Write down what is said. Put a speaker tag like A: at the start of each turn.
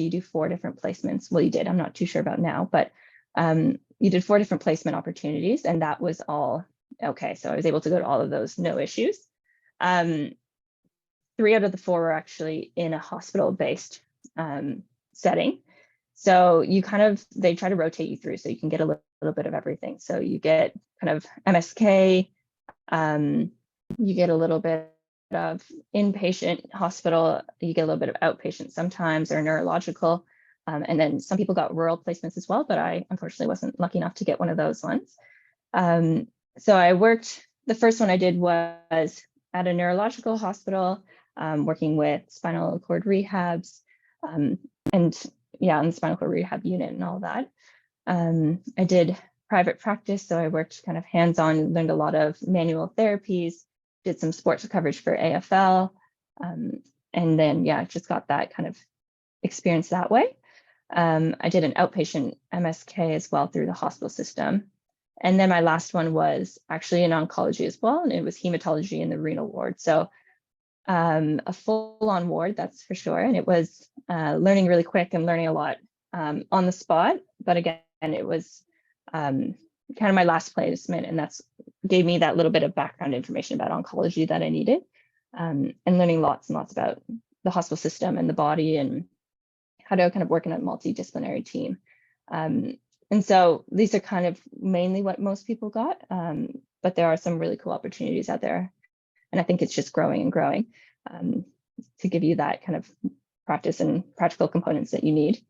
A: you do 4 different placements. Well, you did, I'm not too sure about now, but you did 4 different placement opportunities, and that was all okay. So I was able to go to all of those, no issues. 3 out of the 4 were actually in a hospital-based setting. So you they try to rotate you through so you can get a little bit of everything. So you get kind of MSK, you get a little bit of inpatient hospital, you get a little bit of outpatient sometimes, or neurological. And then some people got rural placements as well, but I unfortunately wasn't lucky enough to get one of those ones. So I worked, the first one I did was at a neurological hospital, working with spinal cord rehabs, and yeah, on the spinal cord rehab unit and all that. I did private practice, so I worked kind of hands-on, learned a lot of manual therapies, did some sports coverage for AFL, and then yeah, just got that kind of experience that way. I did an outpatient MSK as well through the hospital system. And then my last one was actually in oncology as well, and it was hematology in the renal ward. So a full-on ward, that's for sure. And it was learning really quick and learning a lot on the spot. But again, it was kind of my last placement, and that's gave me that little bit of background information about oncology that I needed, and learning lots and lots about the hospital system and the body and how to kind of work in a multidisciplinary team. And so these are kind of mainly what most people got, but there are some really cool opportunities out there. And I think it's just growing and growing to give you that kind of practice and practical components that you need.